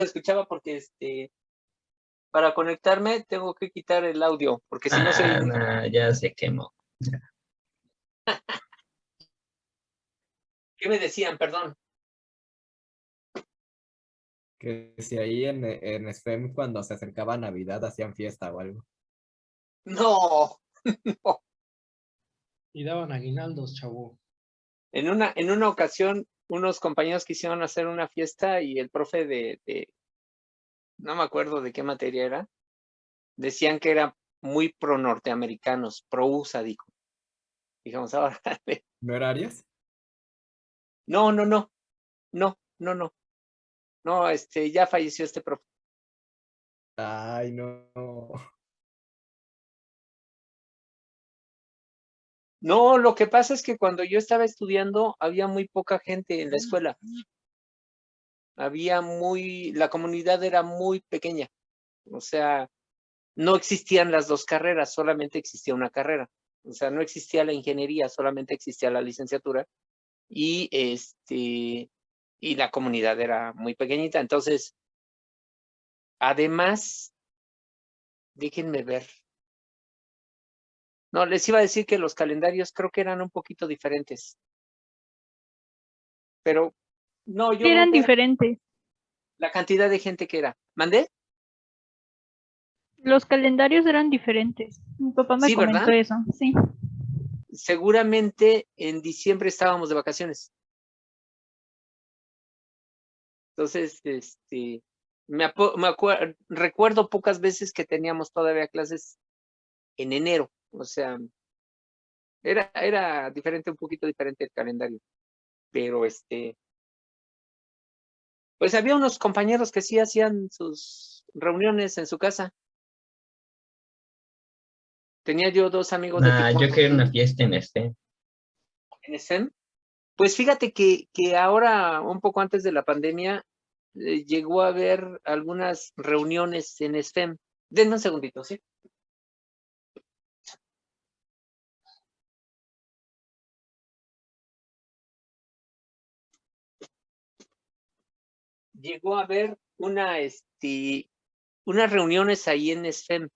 escuchaba porque para conectarme tengo que quitar el audio, porque si no se oye muy... No, ya se quemó. ¿Qué me decían? Perdón. Que si ahí en SFEM cuando se acercaba Navidad hacían fiesta o algo. No, no. Y daban aguinaldos, chavo. En una ocasión, unos compañeros quisieron hacer una fiesta y el profe no me acuerdo de qué materia era, decían que era muy pro norteamericanos, pro USA, dijo. Dijimos, ahora, ¿No era Arias? no, no, no, no, no, no, no, ya falleció este profe. Ay, no. No, lo que pasa es que cuando yo estaba estudiando había muy poca gente en la escuela. La comunidad era muy pequeña. O sea, no existían las dos carreras, solamente existía una carrera. O sea, no existía la ingeniería, solamente existía la licenciatura. Y y la comunidad era muy pequeñita. Entonces, además, déjenme ver. No, les iba a decir que los calendarios creo que eran un poquito diferentes. Pero no, yo Eran creo que diferentes. la cantidad de gente que era. ¿Mandé? Los calendarios eran diferentes. Mi papá me Sí, comentó ¿verdad? eso, sí. Seguramente en diciembre estábamos de vacaciones. Entonces, recuerdo pocas veces que teníamos todavía clases en enero. O sea, era diferente, un poquito diferente el calendario. Pero pues había unos compañeros que sí hacían sus reuniones en su casa. Tenía yo dos amigos de Yo Tijuana quería una fiesta en este. en SEM. Pues fíjate que ahora, un poco antes de la pandemia, llegó a haber algunas reuniones en STEM. Denme un segundito, ¿sí? Llegó a haber unas reuniones ahí en STEM.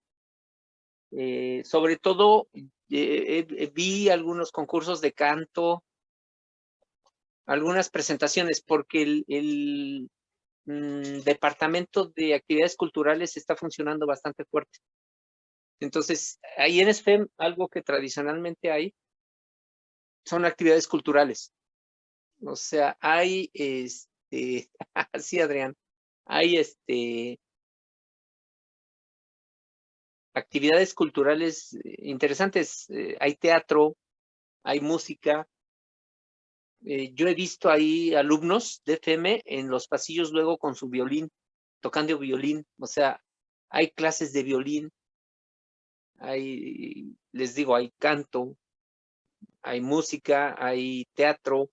Sobre todo, vi algunos concursos de canto, algunas presentaciones, porque el departamento de actividades culturales está funcionando bastante fuerte. Entonces, ahí en SFEM, algo que tradicionalmente hay son actividades culturales. O sea, hay, sí, Adrián, hay, actividades culturales interesantes. Hay teatro, hay música. Yo he visto ahí alumnos de FM en los pasillos luego con su violín, tocando violín. O sea, hay clases de violín, les digo, hay canto, hay música, hay teatro.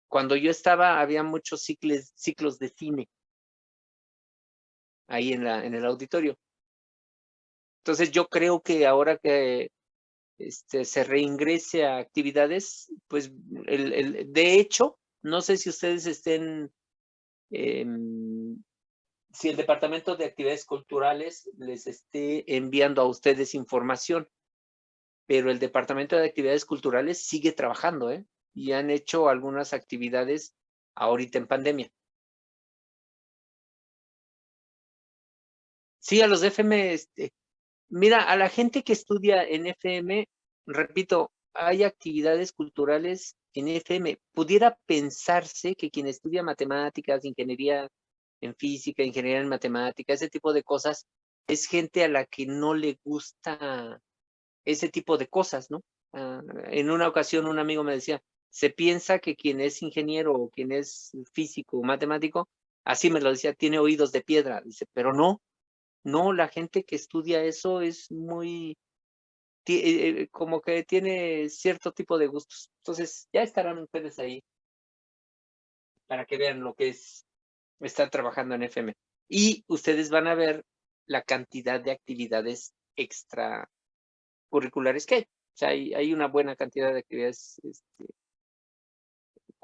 Cuando yo estaba, había muchos ciclos de cine ahí en el auditorio. Entonces yo creo que ahora que se reingrese a actividades, pues de hecho, no sé si ustedes si el Departamento de Actividades Culturales les esté enviando a ustedes información, pero el Departamento de Actividades Culturales sigue trabajando, ¿eh? Y han hecho algunas actividades ahorita en pandemia. Sí, a los de FM, mira, a la gente que estudia en FM, repito, hay actividades culturales en FM. Pudiera pensarse que quien estudia matemáticas, ingeniería en física, ingeniería en matemáticas, ese tipo de cosas, es gente a la que no le gusta ese tipo de cosas, ¿no? En una ocasión un amigo me decía, se piensa que quien es ingeniero o quien es físico o matemático, así me lo decía, tiene oídos de piedra. Dice, pero no, no, la gente que estudia eso es muy, como que tiene cierto tipo de gustos. Entonces, ya estarán ustedes ahí para que vean lo que es estar trabajando en FM. Y ustedes van a ver la cantidad de actividades extracurriculares que hay. O sea, hay una buena cantidad de actividades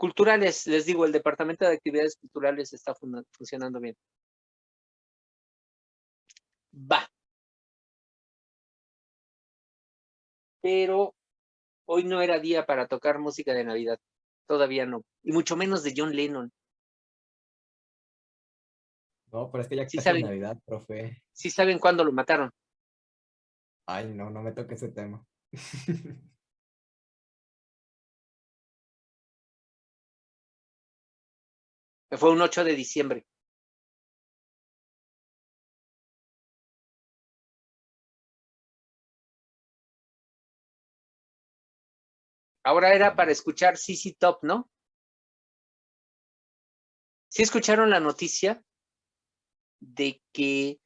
Culturales, les digo, el Departamento de Actividades Culturales está funcionando bien. Va. Pero hoy no era día para tocar música de Navidad. Todavía no. Y mucho menos de John Lennon. No, pero es que ya Sí casi es saben, Navidad, profe. sí saben cuándo lo mataron. Ay, no, no me toque ese tema. Fue un 8 de diciembre. Ahora era para escuchar CC Top, ¿no? ¿Sí escucharon la noticia de que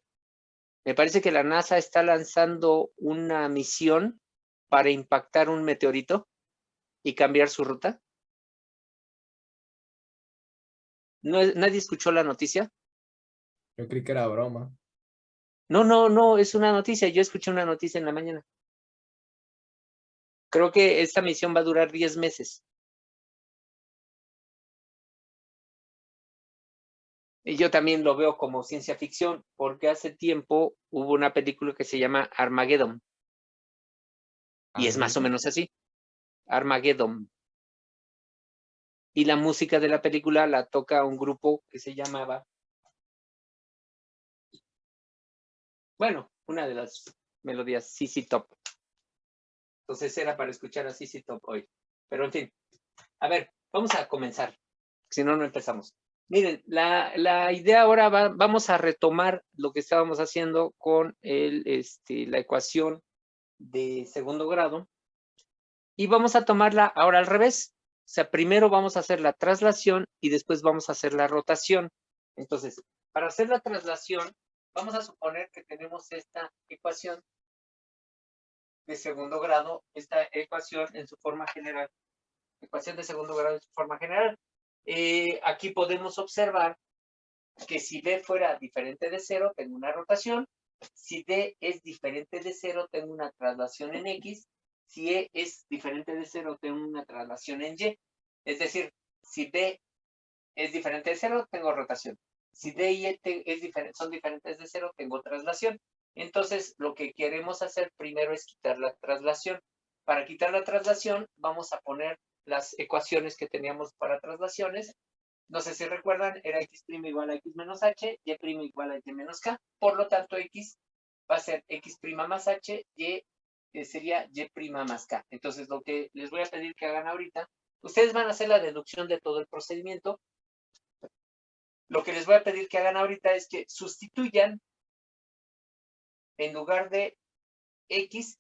me parece que la NASA está lanzando una misión para impactar un meteorito y cambiar su ruta? ¿No, nadie escuchó la noticia? Yo creí que era broma. No, es una noticia. Yo escuché una noticia en la mañana. Creo que esta misión va a durar 10 meses. Y yo también lo veo como ciencia ficción, porque hace tiempo hubo una película que se llama Armageddon. Y es más o ¿Armageddon? menos así. Armageddon. Y la música de la película la toca un grupo que se llamaba, bueno, una de las melodías, CC Top. Entonces era para escuchar a CC Top hoy. Pero en fin, a ver, vamos a comenzar. Si no, no empezamos. Miren, la idea ahora vamos a retomar lo que estábamos haciendo con la ecuación de segundo grado y vamos a tomarla ahora al revés. O sea, primero vamos a hacer la traslación y después vamos a hacer la rotación. Entonces, para hacer la traslación, vamos a suponer que tenemos esta ecuación de segundo grado, esta ecuación en su forma general, ecuación de segundo grado en su forma general. Aquí podemos observar que si B fuera diferente de 0, tengo una rotación. Si D es diferente de 0, tengo una traslación en X. Si E es diferente de 0, tengo una traslación en Y. Es decir, si B es diferente de 0, tengo rotación. Si D y E son diferentes de 0, tengo traslación. Entonces, lo que queremos hacer primero es quitar la traslación. Para quitar la traslación, vamos a poner las ecuaciones que teníamos para traslaciones. No sé si recuerdan, era x' igual a x menos h, y' igual a y menos k. Por lo tanto, x va a ser x' más h, y sería y' más k. Entonces, lo que les voy a pedir que hagan ahorita, ustedes van a hacer la deducción de todo el procedimiento. Lo que les voy a pedir que hagan ahorita es que sustituyan en lugar de x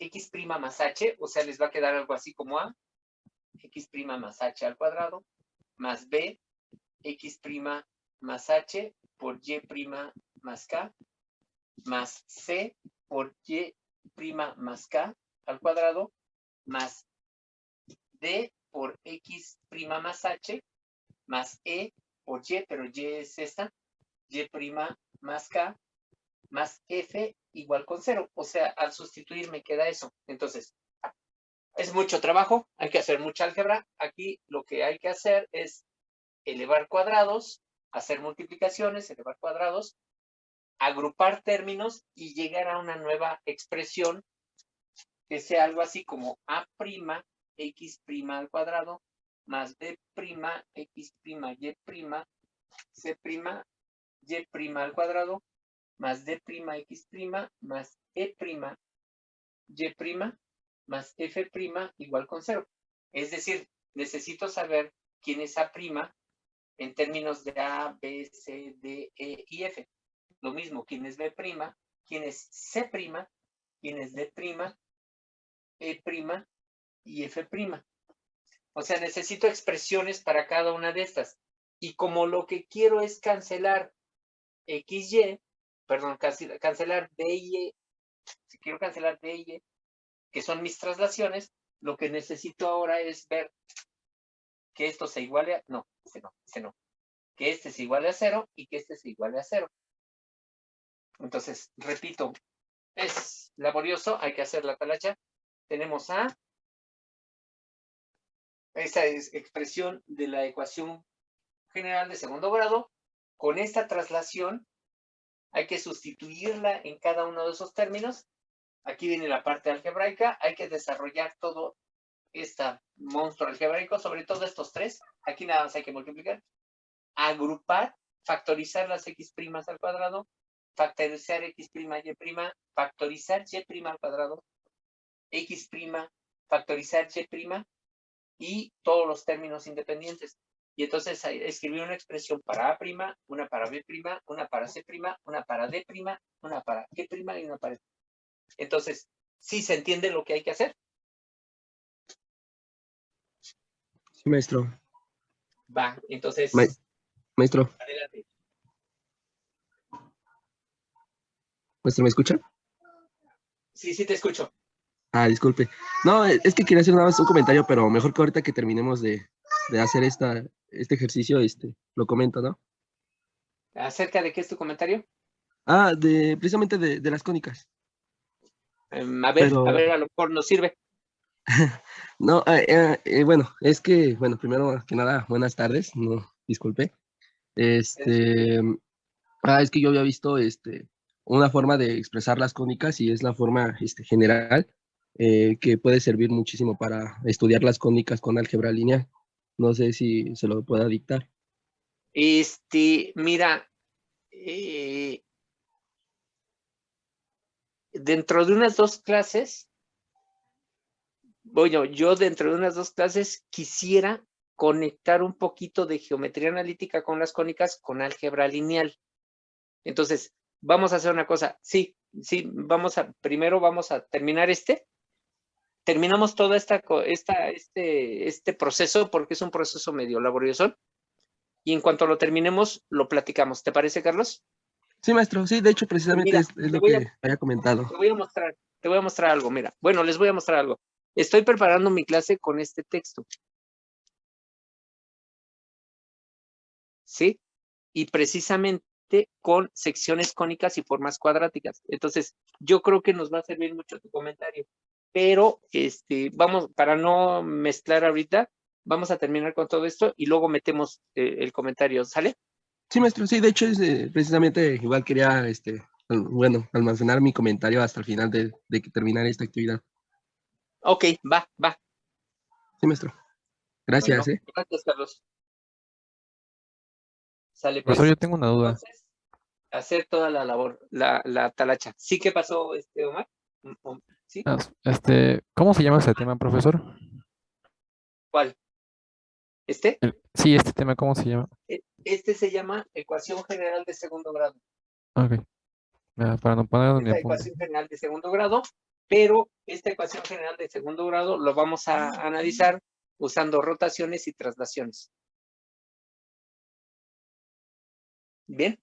más h, o sea, les va a quedar algo así como a, x' más h al cuadrado, más b, x' más h por y' más k, más c por y' más k al cuadrado, más d por x' más h, más e por y, pero y es esta, y' más k, más f igual con 0. O sea, al sustituir me queda eso. Entonces, es mucho trabajo, hay que hacer mucha álgebra. Aquí lo que hay que hacer es elevar cuadrados, hacer multiplicaciones, elevar cuadrados, agrupar términos y llegar a una nueva expresión que sea algo así como a' x' al cuadrado más b' x' y', c' y' al cuadrado más d' x' más e' y' más f' igual con 0. Es decir, necesito saber quién es a' en términos de A, B, C, D, E y F. Lo mismo, quién es B', quién es C', quién es D', E' y F'. O sea, necesito expresiones para cada una de estas. Y como lo que quiero es cancelar XY, perdón, cancelar D y E, si quiero cancelar D y E, que son mis traslaciones, lo que necesito ahora es ver que esto se iguale a, no, que este es igual a 0 y que este se iguale a 0. Entonces, repito, es laborioso, hay que hacer la talacha. Tenemos a esa es expresión de la ecuación general de segundo grado. Con esta traslación hay que sustituirla en cada uno de esos términos. Aquí viene la parte algebraica. Hay que desarrollar todo este monstruo algebraico, sobre todo estos tres. Aquí nada más hay que multiplicar, agrupar, factorizar las x' al cuadrado, factorizar x', y', factorizar y' al cuadrado, x', factorizar y', y todos los términos independientes. Y entonces escribir una expresión para A', una para B', una para C', una para D', una para G', y una para E'. Entonces, ¿sí se entiende lo que hay que hacer? Sí, maestro. Va, entonces, Maestro, adelante. maestro, ¿me escucha? Sí, sí te escucho. Ah, disculpe. No, es que quería hacer nada más un comentario, pero mejor que ahorita que terminemos de hacer este ejercicio, lo comento, ¿no? ¿Acerca de qué es tu comentario? Ah, precisamente de las cónicas. A Pero, ver, a lo mejor nos sirve. no, bueno, bueno, primero que nada, buenas tardes, no, disculpe. Este, es que yo había visto, una forma de expresar las cónicas y es la forma, general, que puede servir muchísimo para estudiar las cónicas con álgebra lineal. No sé si se lo pueda dictar. Mira, dentro de unas 2 clases, bueno, yo dentro de unas 2 clases quisiera conectar un poquito de geometría analítica con las cónicas con álgebra lineal. Entonces, vamos a hacer una cosa. Sí, primero vamos a terminar terminamos todo este proceso porque es un proceso medio laborioso y en cuanto lo terminemos, lo platicamos. ¿Te parece, Carlos? Sí, maestro, sí, de hecho, precisamente Mira, es lo que había comentado. te voy a mostrar algo, mira. Bueno, les voy a mostrar algo. Estoy preparando mi clase con este texto. ¿Sí? Y precisamente con secciones cónicas y formas cuadráticas. Entonces, yo creo que nos va a servir mucho tu comentario. Pero, vamos, para no mezclar ahorita, vamos a terminar con todo esto y luego metemos el comentario, ¿sale? Sí, maestro, sí, de hecho, precisamente igual quería, bueno, almacenar mi comentario hasta el final de que terminar esta actividad. Ok, va. Sí, maestro. Gracias, Bueno, gracias, Carlos. Sale Profesor, pues. yo tengo una duda. Entonces, hacer toda la labor, la talacha. ¿Sí qué pasó, Omar? ¿Sí? ¿Cómo se llama ese tema, profesor? ¿Cuál? Sí, este tema, ¿cómo se llama? Este se llama ecuación general de segundo grado. Ok, para no ponerlo en mi Esta apunte. ecuación general de segundo grado, pero esta ecuación general de segundo grado lo vamos a analizar usando rotaciones y traslaciones. ¿Bien?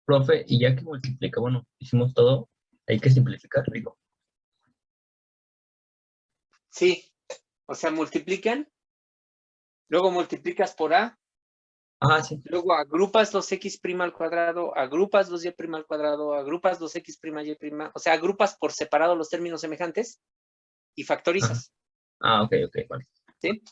Profe, y ya que multiplica, bueno, hicimos todo, hay que simplificar, digo. Sí. O sea, multiplican, luego multiplicas por A, Ah, sí. luego agrupas los x' al cuadrado, agrupas los y' al cuadrado, agrupas los x', y', o sea, agrupas por separado los términos semejantes y factorizas. Ok, vale. ¿Sí?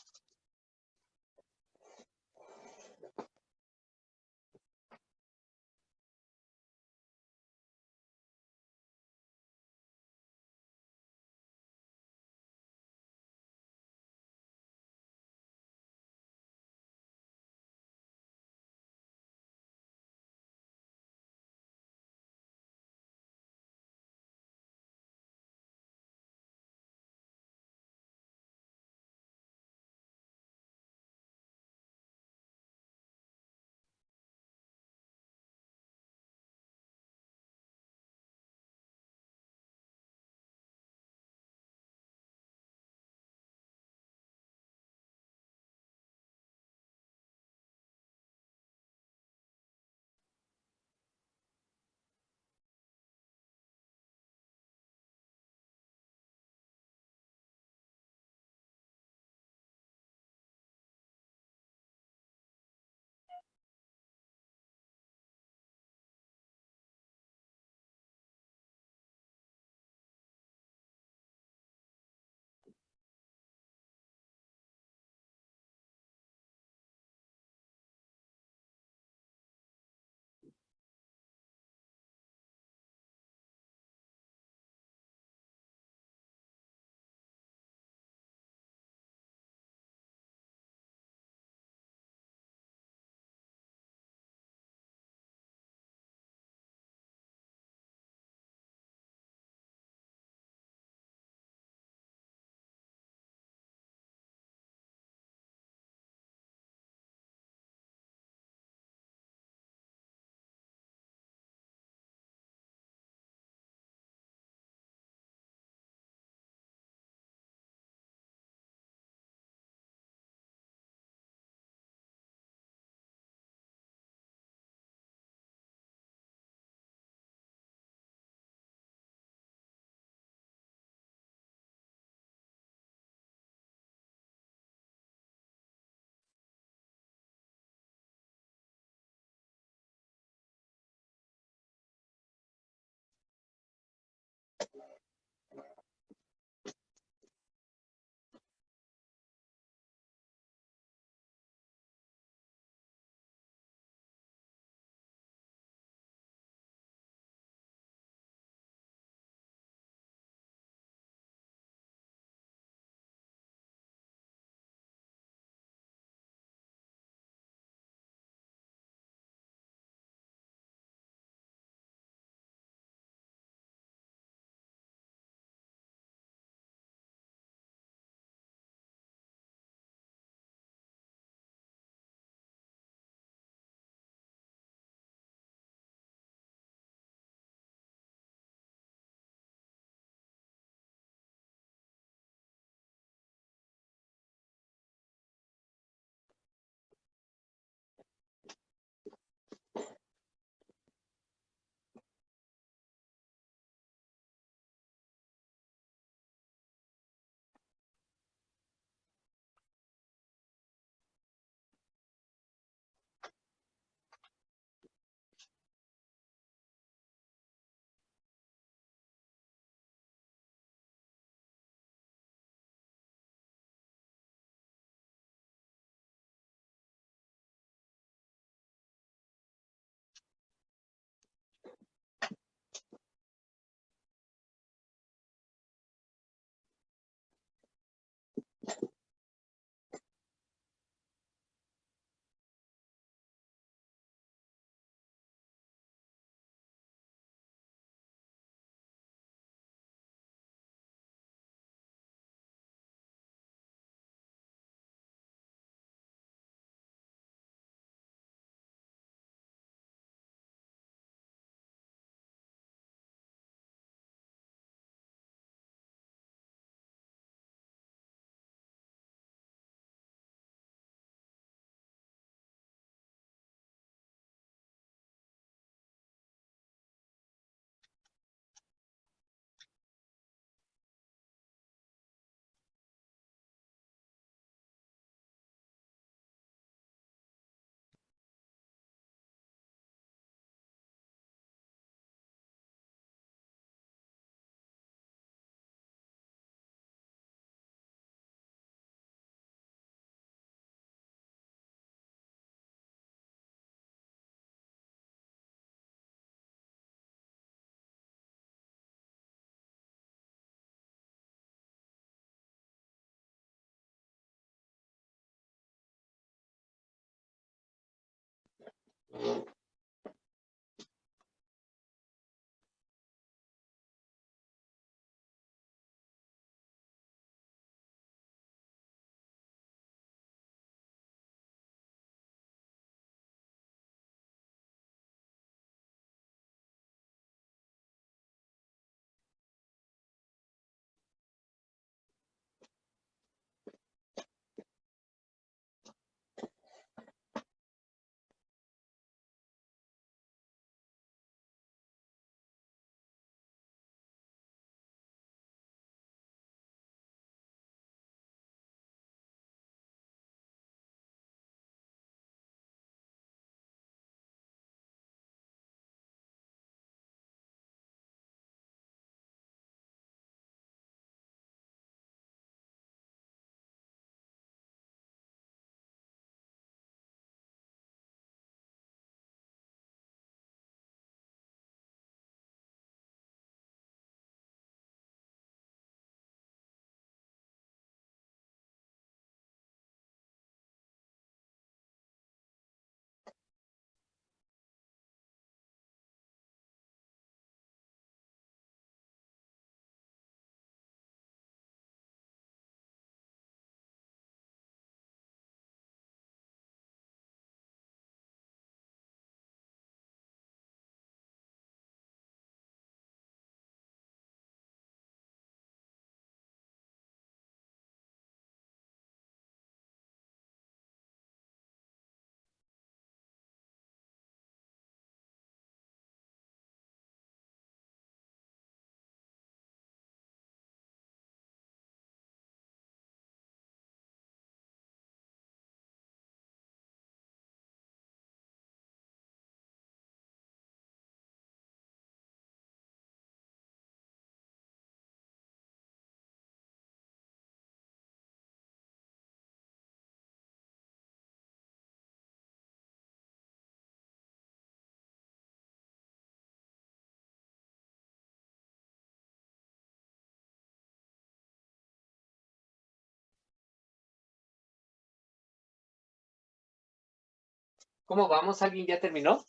¿Cómo vamos? ¿Alguien ya terminó?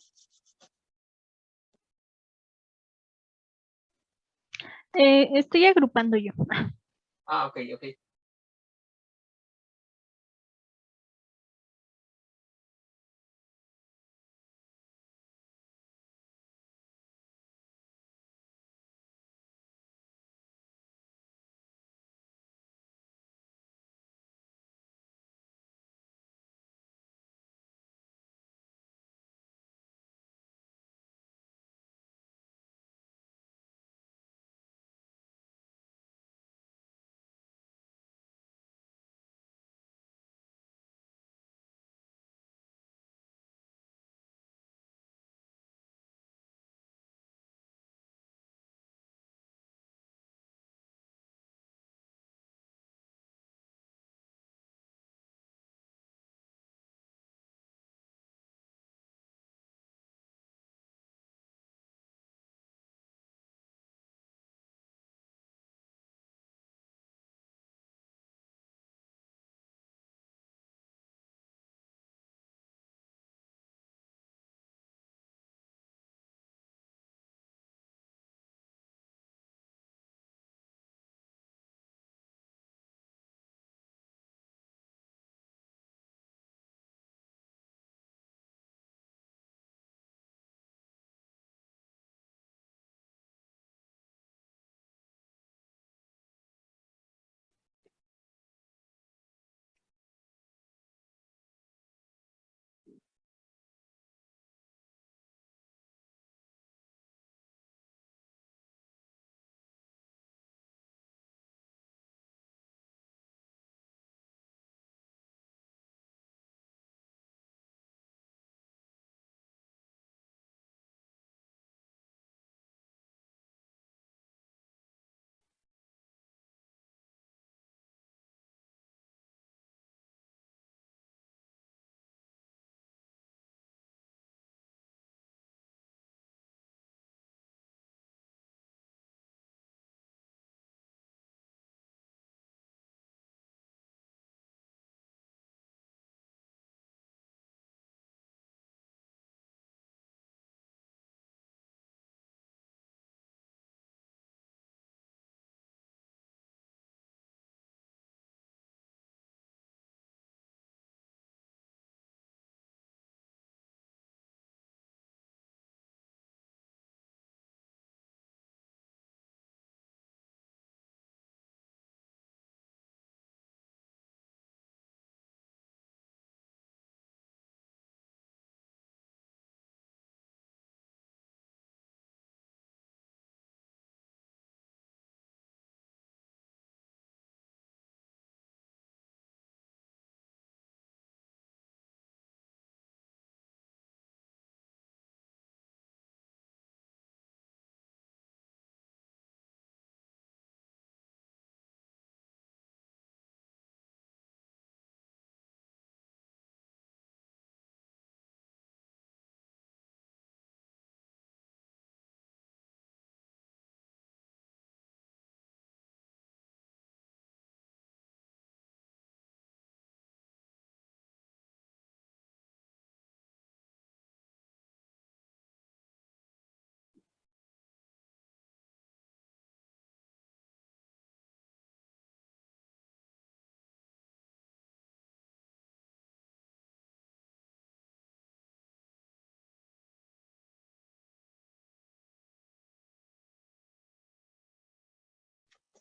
Estoy agrupando yo. Ah, ok, ok.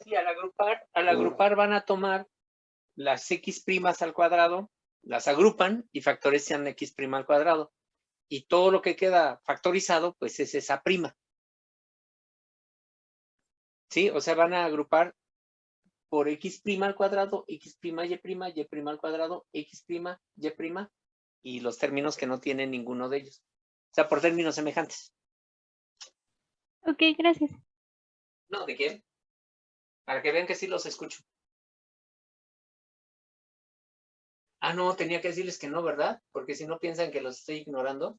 Sí, al agrupar van a tomar las x primas al cuadrado, las agrupan y factorizan x prima al cuadrado. Y todo lo que queda factorizado, pues es esa prima. ¿Sí? O sea, van a agrupar por x prima al cuadrado, x prima, y prima al cuadrado, x prima, y prima, y los términos que no tienen ninguno de ellos. O sea, por términos semejantes. Ok, gracias. No, ¿de qué? Para que vean que sí los escucho. Ah, no, tenía que decirles que no, ¿verdad? Porque si no piensan que los estoy ignorando.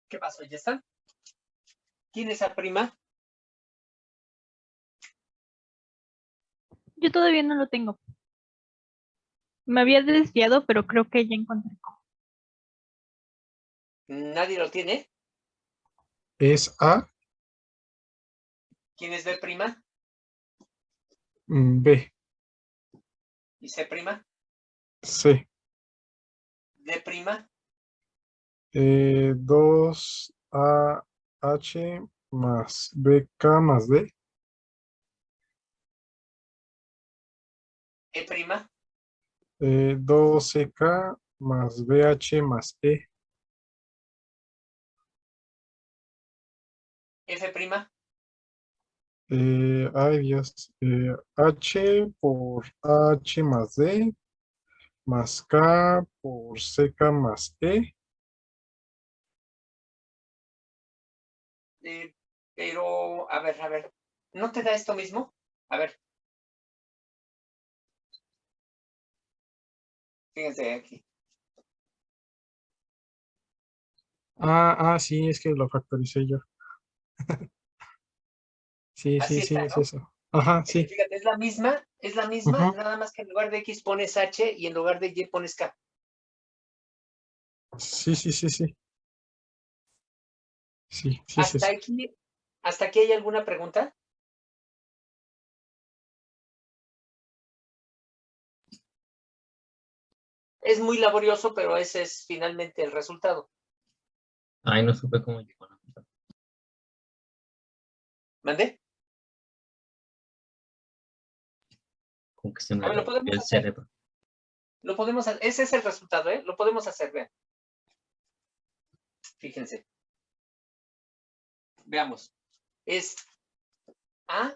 ¿Qué pasó? ¿Ya están? ¿Quién es A'? Yo todavía no lo tengo. Me había desviado, pero creo que ya encontré cómo. ¿Nadie lo tiene? Es A, ¿Quién es B'? B, ¿Y C'? C. ¿D'? 2AH más BK más D. ¿E'? 2CK más BH más E. ¿F'? Ay Dios. H por H más D más K por CK más E. Pero, a ver. ¿No te da esto mismo? A ver. Fíjense aquí. Sí, es que lo factoricé yo. Sí, Así sí, sí, está, es ¿no? eso. Ajá, sí. Fíjate, es la misma, Ujú. nada más que en lugar de X pones H y en lugar de Y pones K. Sí, sí, sí, sí. Sí, sí es eso. ¿Hasta aquí hay alguna pregunta? Es muy laborioso, pero ese es finalmente el resultado. Ay, no supe cómo llegó. ¿No? ¿Mandé? Como que se me A ver, lo rompió podemos el hacer. cerebro. Lo podemos hacer. Ese es el resultado, ¿eh? Lo podemos hacer, vean. Fíjense. Veamos. Es A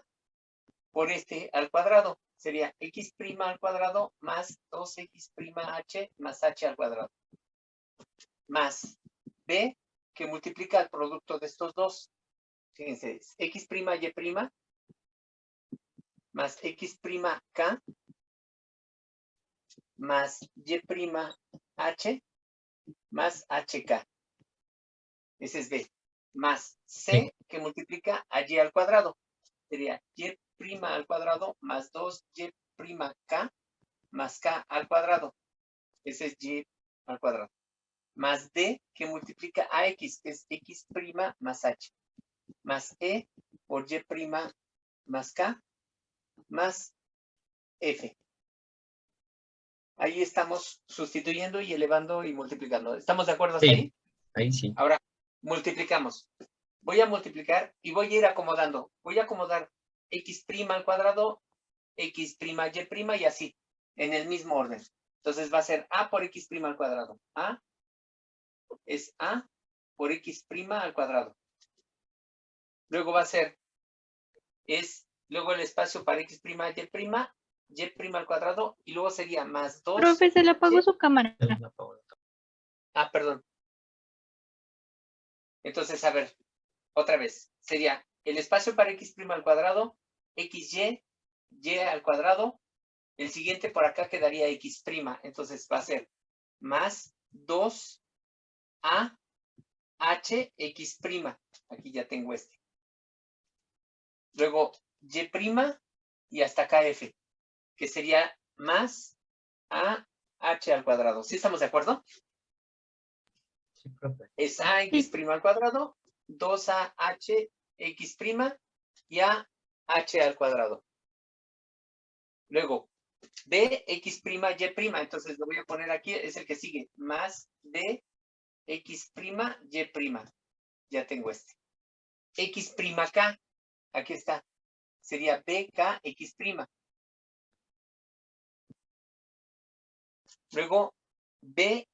por este al cuadrado. Sería X' al cuadrado más 2X' más H al cuadrado. Más B, que multiplica el producto de estos dos. Fíjense, es X', Y' más X', más Y', más HK. Ese es B. Más C, Sí. que multiplica a Y al cuadrado. Sería Y' al cuadrado más 2Y', más K al cuadrado. Ese es Y al cuadrado. Más D, que multiplica a X, que es X' más H. Más E por Y' más K más F. Ahí estamos sustituyendo y elevando y multiplicando. ¿Estamos de acuerdo hasta Sí, ahí? ahí sí. Ahora, multiplicamos. Voy a multiplicar y voy a ir acomodando. Voy a acomodar X' al cuadrado, X', Y' y así, en el mismo orden. Entonces va a ser A por X' al cuadrado. A es A por X' al cuadrado. Luego va a ser, luego el espacio para X', Y' al cuadrado, y luego sería más 2. Profe, se le apagó su cámara. Perdón. Entonces, a ver, otra vez. Sería el espacio para X' al cuadrado, XY, Y al cuadrado. El siguiente por acá quedaría X'. Entonces va a ser más 2A H X'. Aquí ya tengo este. Luego Y' y hasta acá F, que sería más A H al cuadrado. ¿Sí estamos de acuerdo? Sí, profe. Es AX' al cuadrado, 2AH X' y AH al cuadrado. Luego, BX', Y', entonces lo voy a poner aquí, es el que sigue, más BX', Y'. Ya tengo este. X'K, aquí está, sería BKX'. Luego, BHY',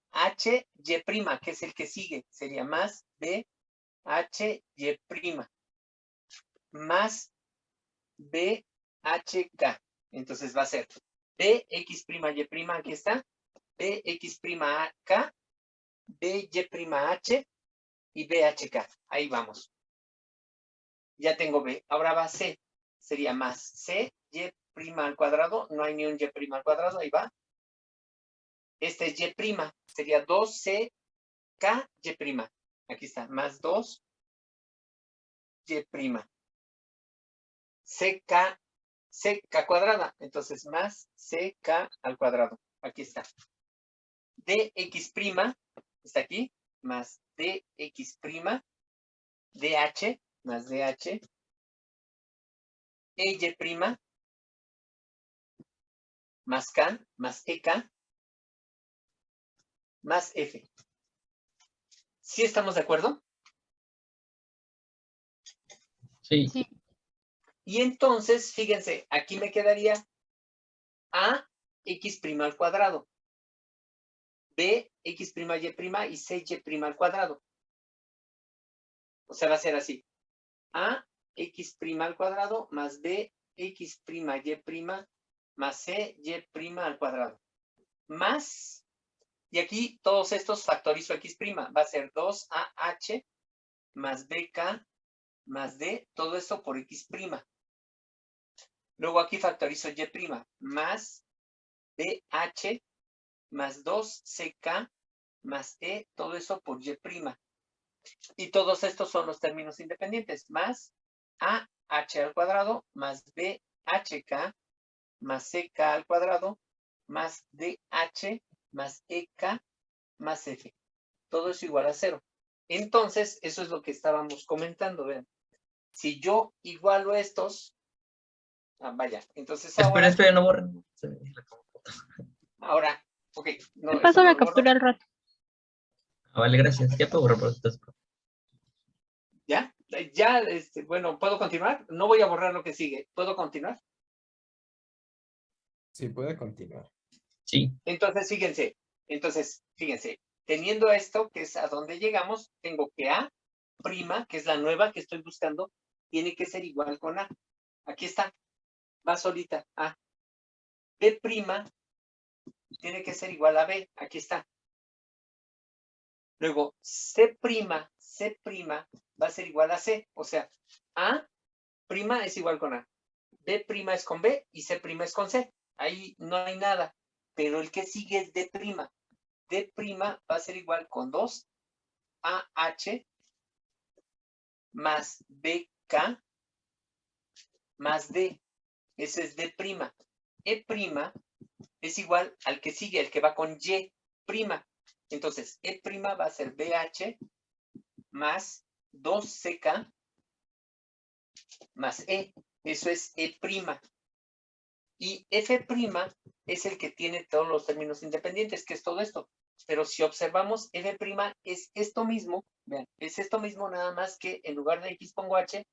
que es el que sigue, sería más BHY', más BHK. Entonces va a ser BX', Y', aquí está, BX'K, BY'H y BHK. Ahí vamos. Ya tengo B. Ahora va C. Sería más C, Y' al cuadrado. No hay ni un Y' al cuadrado. Ahí va. Este es Y'. Sería 2CK, Y'. Aquí está. Más 2 y prima. CK cuadrada. Entonces, más CK al cuadrado. Aquí está. DX prima, está aquí, más DX prima, DH, más DH, EY prima, más K, más EK, más F. ¿Sí estamos de acuerdo? Sí, Sí. Y entonces, fíjense, aquí me quedaría AX prima al cuadrado, BX prima Y prima y CY prima al cuadrado. O sea, va a ser así. AX prima al cuadrado más BX prima Y prima más CY prima al cuadrado. Más, y aquí todos estos factorizo X prima. Va a ser 2AH más BK más D, todo esto por X prima. Luego aquí factorizo Y prima más BH más 2CK más E, todo eso por Y prima. Y todos estos son los términos independientes, más AH al cuadrado más BHK más CK al cuadrado más DH más EK más F. Todo eso igual a 0. Entonces, eso es lo que estábamos comentando, vean. Si yo igualo estos, vaya, entonces ahora, espera, no borren. ahora, ok, Te no, eso paso no la lo borro. captura al rato. Vale, gracias. Ya puedo borrar por ustedes. ¿Ya? Ya, bueno, ¿puedo continuar? No voy a borrar lo que sigue. ¿Puedo continuar? Sí, puede continuar. Sí, Entonces, fíjense, teniendo esto, que es a donde llegamos, tengo que A prima, que es la nueva que estoy buscando, tiene que ser igual con A. Aquí está, va solita, A. B prima tiene que ser igual a B, aquí está. Luego, C prima va a ser igual a C, o sea, A prima es igual con A, B prima es con B y C prima es con C. Ahí no hay nada, pero el que sigue es D prima. D prima va a ser igual con 2AH más BK más D. Ese es D prima. E prima es igual al que sigue, el que va con Y prima. Entonces, E prima va a ser BH más 2CK más E. Eso es E prima. Y F prima es el que tiene todos los términos independientes, que es todo esto. Pero si observamos, F prima es esto mismo, vean, es esto mismo nada más que en lugar de X pongo H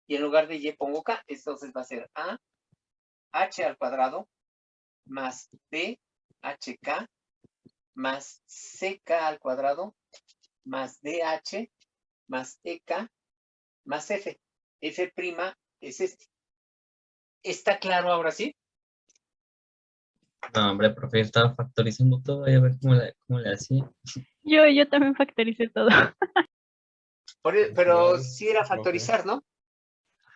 y en lugar de Y pongo K. Entonces va a ser A, H al cuadrado más B, HK más CK al cuadrado más DH más EK más F. F prima es este. ¿Está claro ahora sí? no, hombre, profe, estaba factorizando todo. A ver cómo le hacía. Yo también factoricé todo. Pero Bien, sí era profe. factorizar, ¿no?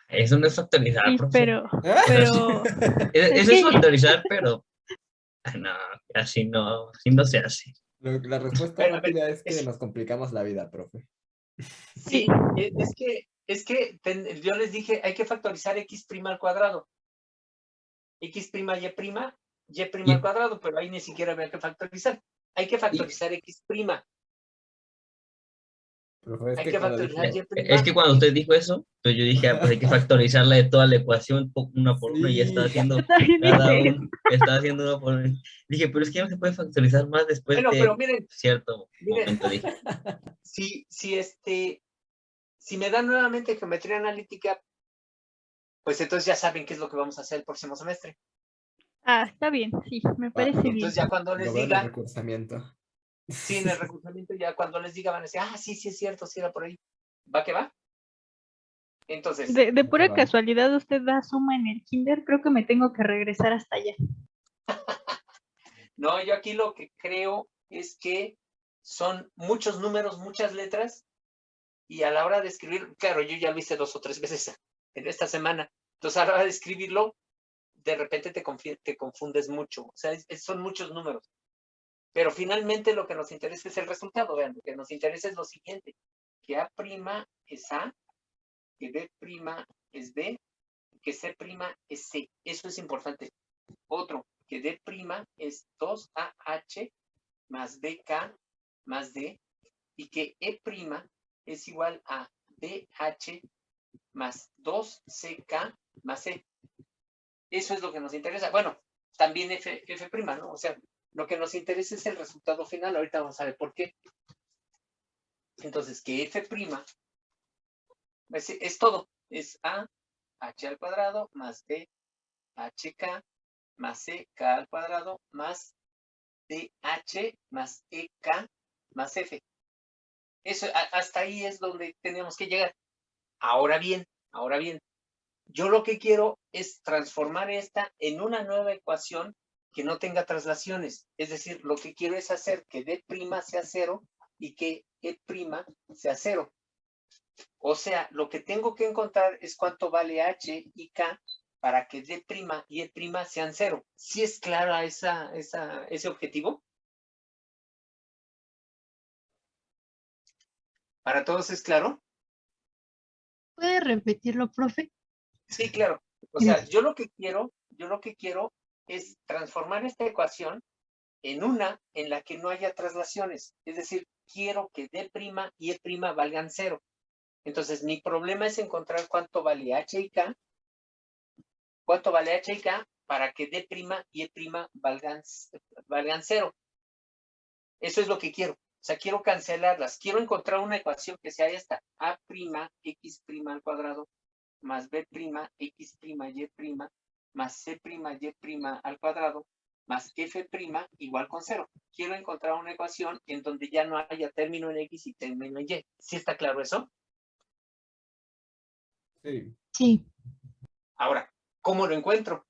Eso no es factorizar, Sí, profe. pero es Eso es que factorizar, pero no, así no se hace. La respuesta Pero, a ver, rápida es que nos complicamos la vida, profe. sí, sí. es que yo les dije, hay que factorizar X prima al cuadrado. X prima Y prima al cuadrado, pero ahí ni siquiera había que factorizar. Hay que factorizar X prima. Profe, es Hay que que cuando factorizar dijimos... Y prima. Es que cuando usted dijo eso, pues yo dije, pues hay que factorizarla de toda la ecuación una por una y ya Sí. estaba haciendo Yo también cada dije uno, estaba haciendo uno por uno. Dije, pero es que ya no se puede factorizar más después Bueno, de pero miren, cierto momento, dije. si me dan nuevamente geometría analítica, pues entonces ya saben qué es lo que vamos a hacer el próximo semestre. está bien, sí, me parece bien. Entonces ya cuando les Lo veo en el diga, recursamiento. sí, en el recursamiento, ya cuando les diga van a decir, sí, sí es cierto, sí era por ahí. ¿Va que va? Entonces, De pura va. casualidad, usted da suma en el kinder, creo que me tengo que regresar hasta allá. no, yo aquí lo que creo es que son muchos números, muchas letras, y a la hora de escribir, claro, yo ya lo hice 2 o 3 veces en esta semana, entonces a la hora de escribirlo, de repente te confundes mucho, o sea, son muchos números. Pero finalmente lo que nos interesa es el resultado, vean, lo que nos interesa es lo siguiente, que A' es A, que B' es B, que C' es C. Eso es importante. Otro, que D' es 2AH más BK más D, y que E' es igual a BH más 2CK más C. Eso es lo que nos interesa. Bueno, también F', ¿no? O sea, lo que nos interesa es el resultado final. Ahorita vamos a ver por qué. Entonces, que F' es todo. Es A, H al cuadrado, más B, HK, más C, K al cuadrado, más DH, más EK, más F. Eso, hasta ahí es donde tenemos que llegar. Ahora bien, yo lo que quiero es transformar esta en una nueva ecuación que no tenga traslaciones. Es decir, lo que quiero es hacer que D' sea 0 y que E' sea 0. O sea, lo que tengo que encontrar es cuánto vale H y K para que D' y E' sean 0. ¿Sí es clara ese objetivo? ¿Para todos es claro? ¿Puede repetirlo, profe? Sí, claro. O sea, yo lo que quiero es transformar esta ecuación en una en la que no haya traslaciones. Es decir, quiero que D' y E' valgan 0. Entonces, mi problema es encontrar cuánto vale H y K. Cuánto vale H y K para que D' y E' valgan 0. Eso es lo que quiero. O sea, quiero cancelarlas. Quiero encontrar una ecuación que sea esta. A', X' al cuadrado, más B', X', Y', más C', Y' al cuadrado, más F' igual con 0. Quiero encontrar una ecuación en donde ya no haya término en X y término en Y. ¿Sí está claro eso? Sí. Sí. Ahora, ¿cómo lo encuentro?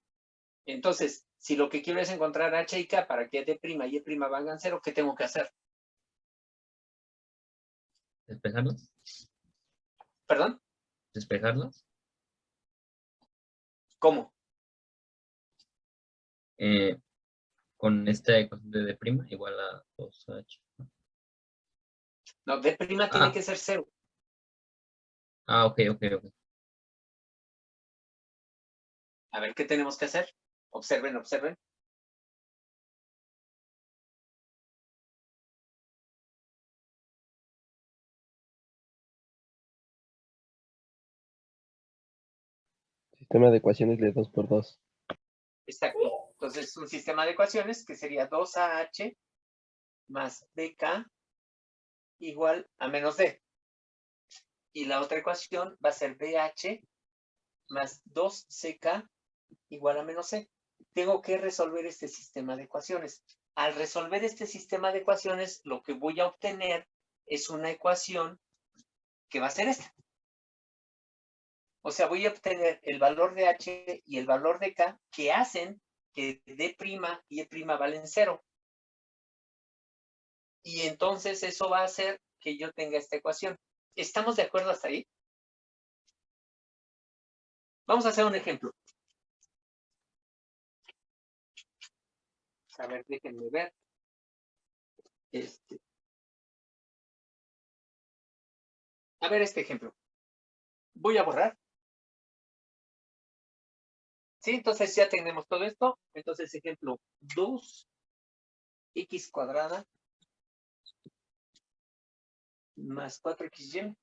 Entonces, si lo que quiero es encontrar H y K para que D' y E' valgan 0, ¿qué tengo que hacer? ¿Despejarlos? ¿Perdón? ¿Despejarlos? ¿Cómo? Con esta ecuación de D' igual a 2H. No, D' tiene que ser 0. Ok. A ver, ¿qué tenemos que hacer? Observen. Sistema de ecuaciones de 2 por 2. Exacto. Entonces, un sistema de ecuaciones que sería 2AH más BK igual a menos D. Y la otra ecuación va a ser BH más 2CK igual a menos C. Tengo que resolver este sistema de ecuaciones. Al resolver este sistema de ecuaciones, lo que voy a obtener es una ecuación que va a ser esta. O sea, voy a obtener el valor de H y el valor de K que hacen que D' y E' valen 0. Y entonces eso va a hacer que yo tenga esta ecuación. ¿Estamos de acuerdo hasta ahí? Vamos a hacer un ejemplo. A ver, déjenme ver. A ver este ejemplo. Voy a borrar. Sí, entonces ya tenemos todo esto. Entonces, ejemplo, 2x cuadrada más 4xy.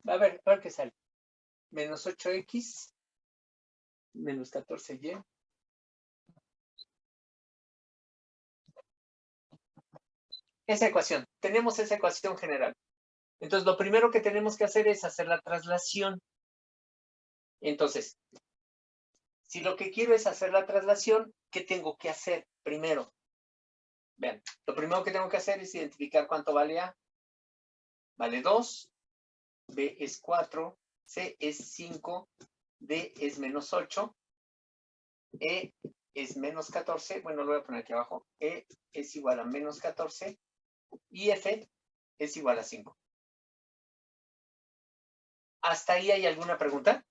A ver qué sale. Menos 8x menos 14y. Esa ecuación. Tenemos esa ecuación general. Entonces, lo primero que tenemos que hacer es hacer la traslación. Entonces, si lo que quiero es hacer la traslación, ¿qué tengo que hacer primero? Vean, lo primero que tengo que hacer es identificar cuánto vale A. Vale 2, B es 4, C es 5, D es menos 8, E es menos 14, bueno, lo voy a poner aquí abajo, E es igual a menos 14 y F es igual a 5. ¿Hasta ahí hay alguna pregunta?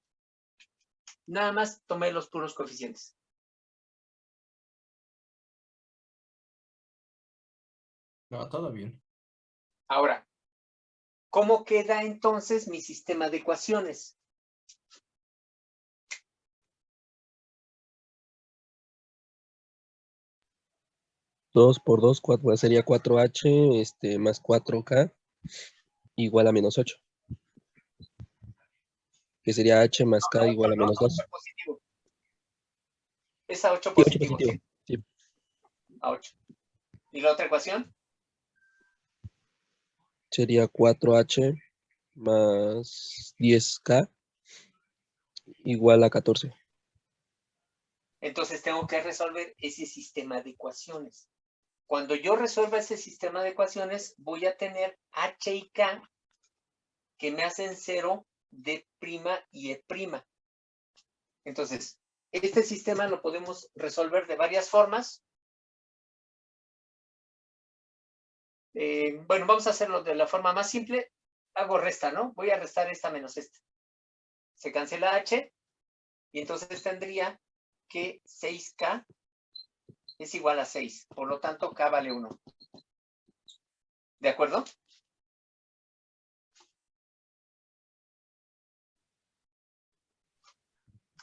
Nada más tomé los puros coeficientes. No, todo bien. Ahora, ¿cómo queda entonces mi sistema de ecuaciones? Dos por 2, sería 4H más 4K igual a menos 8. Que sería H más K igual a menos 2. A 8 positivo. Es a 8 Sí, 8 positivo. positivo. ¿Sí? Sí. A 8. ¿Y la otra ecuación? Sería 4H más 10K igual a 14. Entonces tengo que resolver ese sistema de ecuaciones. Cuando yo resuelva ese sistema de ecuaciones, voy a tener H y K que me hacen 0, D' y E'. Entonces, este sistema lo podemos resolver de varias formas. Bueno, vamos a hacerlo de la forma más simple. Hago resta, ¿no? Voy a restar esta menos esta. Se cancela H y entonces tendría que 6K es igual a 6. Por lo tanto, K vale 1. ¿De acuerdo?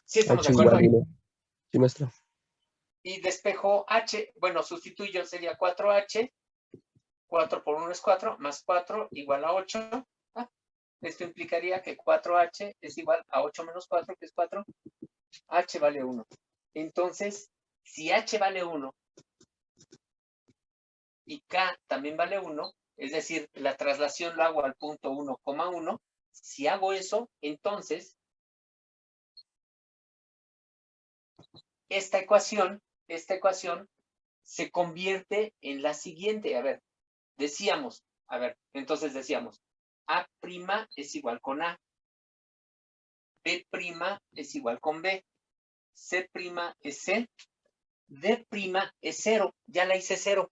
Sí, estamos H de acuerdo. igual 1. Sí, maestro. Y despejo H, bueno, sustituyo, sería 4H. 4 por 1 es 4, más 4 igual a 8. Esto implicaría que 4H es igual a 8 menos 4, que es 4. H vale 1. Entonces, si H vale 1 y K también vale 1, es decir, la traslación lo hago al punto 1,1. Si hago eso, entonces, esta ecuación se convierte en la siguiente. A ver, entonces decíamos, A' es igual con A, B' es igual con B, C' es C, D' es 0, ya la hice 0.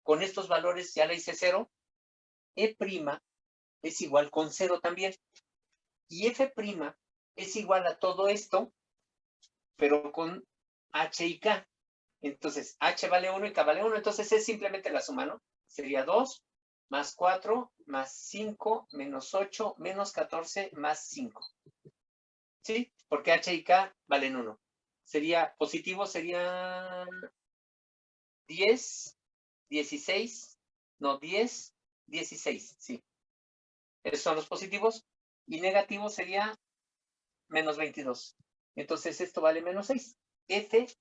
Con estos valores ya la hice 0. E' es igual con 0 también. Y F' es igual a todo esto, pero con H y K. Entonces, H vale 1 y K vale 1, entonces es simplemente la suma, ¿no? Sería 2 más 4 más 5 menos 8 menos 14 más 5. ¿Sí? Porque H y K valen 1. Sería positivo, sería 10, 16, no, 10, 16, sí. Esos son los positivos. Y negativo sería menos 22. Entonces esto vale menos 6. F'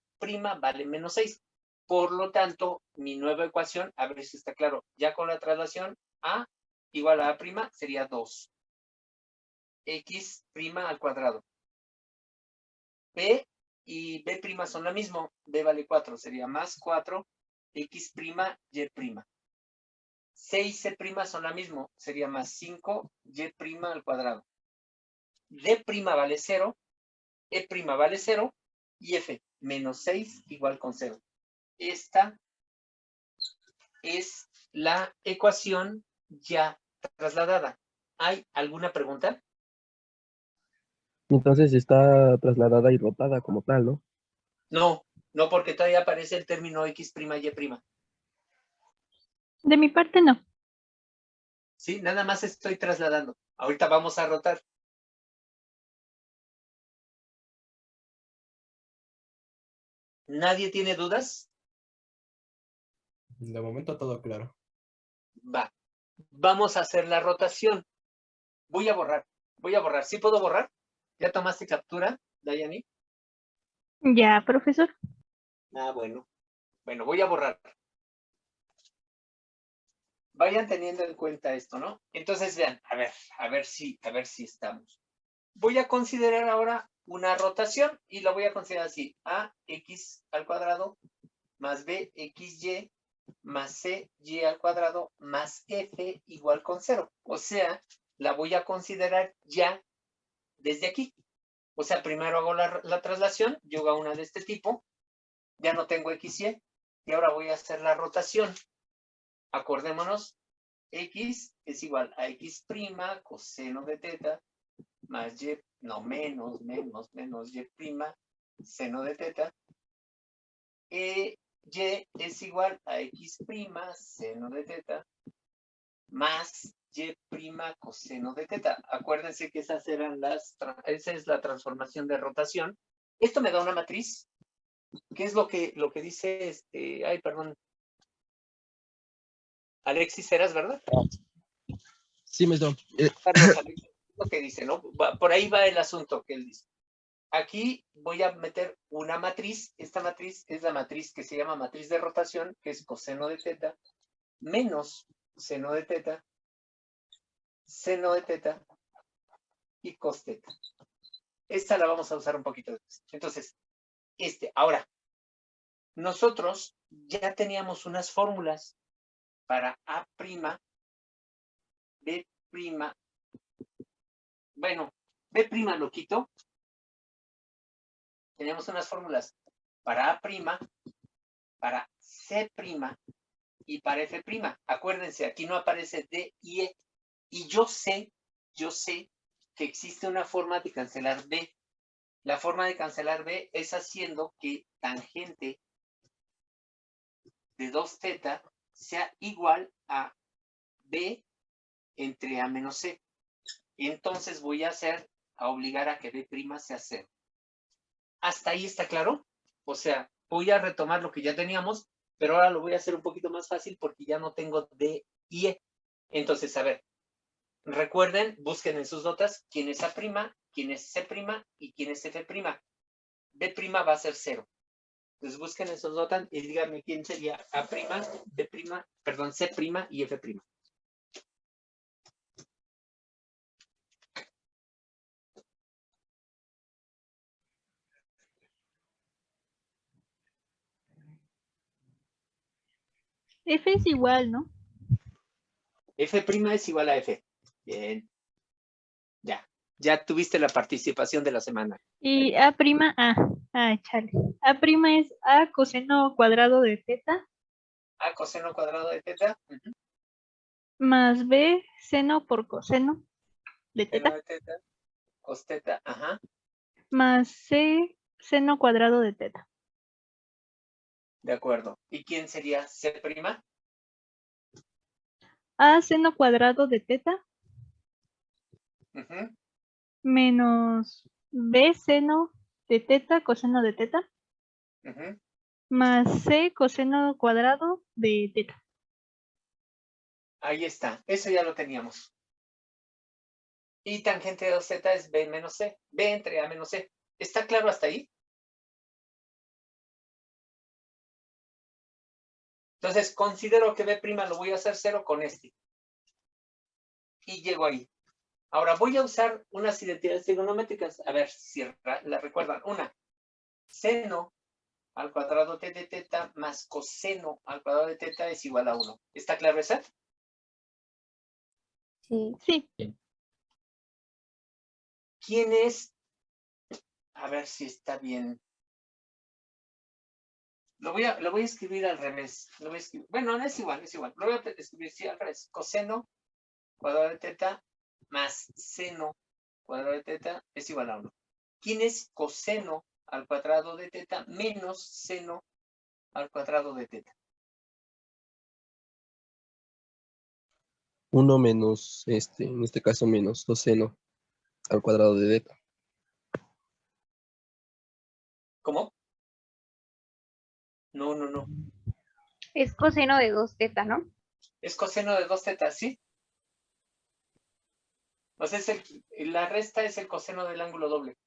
vale menos 6. Por lo tanto, mi nueva ecuación, a ver si está claro, ya con la traslación, A igual a A' sería 2. X' al cuadrado. B y B' son lo mismo. B vale 4, sería más 4, X', Y'. 6 y C' son lo mismo, sería más 5, Y' al cuadrado. D' vale 0, E' vale 0 y F menos 6 igual con 0. Esta es la ecuación ya trasladada. ¿Hay alguna pregunta? Entonces está trasladada y rotada como tal, ¿no? No, no, porque todavía aparece el término X', Y'. De mi parte, no. Sí, nada más estoy trasladando. Ahorita vamos a rotar. ¿Nadie tiene dudas? De momento todo claro. Va. Vamos a hacer la rotación. Voy a borrar. ¿Sí puedo borrar? ¿Ya tomaste captura, Dayani? Ya, profesor. Ah, bueno. Bueno, voy a borrar. Vayan teniendo en cuenta esto, ¿no? Entonces vean, a ver si estamos. Voy a considerar ahora una rotación y la voy a considerar así. AX al cuadrado más BXY más CY al cuadrado más F igual con 0. O sea, la voy a considerar ya desde aquí. O sea, primero hago la traslación, yo hago una de este tipo, ya no tengo XY, y ahora voy a hacer la rotación. Acordémonos, X es igual a X' coseno de teta más Y' no, menos y prima seno de teta. Y es igual a x prima seno de teta más y prima coseno de teta. Acuérdense que esa es la transformación de rotación. Esto me da una matriz. ¿Qué es lo que dice ay, perdón. Alexis, ¿eras verdad? Sí, maestro. Carlos, Alexis, lo que dice, ¿no? Por ahí va el asunto que él dice. Aquí voy a meter una matriz. Esta matriz es la matriz que se llama matriz de rotación, que es coseno de teta, menos seno de teta, seno de teta y cos teta. Esta la vamos a usar un poquito después. Entonces, ahora, nosotros ya teníamos unas fórmulas para A', B', bueno, B' lo quito. Teníamos unas fórmulas para A', para C' y para F'. Acuérdense, aquí no aparece D y E. Y yo sé que existe una forma de cancelar B. La forma de cancelar B es haciendo que tangente de 2 teta sea igual a B entre A menos C. Entonces voy a obligar a que B' sea 0. ¿Hasta ahí está claro? O sea, voy a retomar lo que ya teníamos, pero ahora lo voy a hacer un poquito más fácil porque ya no tengo D y E. Entonces, a ver, recuerden, busquen en sus notas quién es A', quién es C' y quién es F'. B' va a ser 0. Entonces busquen en sus notas y díganme quién sería A', B', perdón, C' y F'. F es igual, ¿no? F' es igual a F. Bien. Ya tuviste la participación de la semana. Y A', chale. A' es A coseno cuadrado de teta A coseno cuadrado de teta. más B seno por coseno de Seno teta de teta. Cos teta. Ajá. más C seno cuadrado de teta. De acuerdo. ¿Y quién sería C'? A seno cuadrado de teta Ujú. menos B seno de teta coseno de teta Ujú. más C coseno cuadrado de teta. Ahí está. Eso ya lo teníamos. Y tangente de 2 teta es B menos C. B entre A menos C. ¿Está claro hasta ahí? Entonces, considero que B' lo voy a hacer 0 con este. Y llego ahí. Ahora voy a usar unas identidades trigonométricas. A ver si la recuerdan. Una, seno al cuadrado t de teta más coseno al cuadrado de teta es igual a 1. ¿Está claro esa? Sí. ¿Quién es? A ver si está bien. Lo voy a escribir al revés. Bueno, no es igual. Lo voy a escribir sí, al revés. Coseno cuadrado de teta más seno cuadrado de teta es igual a 1. ¿Quién es coseno al cuadrado de teta menos seno al cuadrado de teta? 1 menos, en este caso, menos coseno al cuadrado de teta. ¿Cómo? No. Es coseno de 2 teta, ¿no? Es coseno de 2 tetas, ¿sí? O sea, la resta es el coseno del ángulo doble.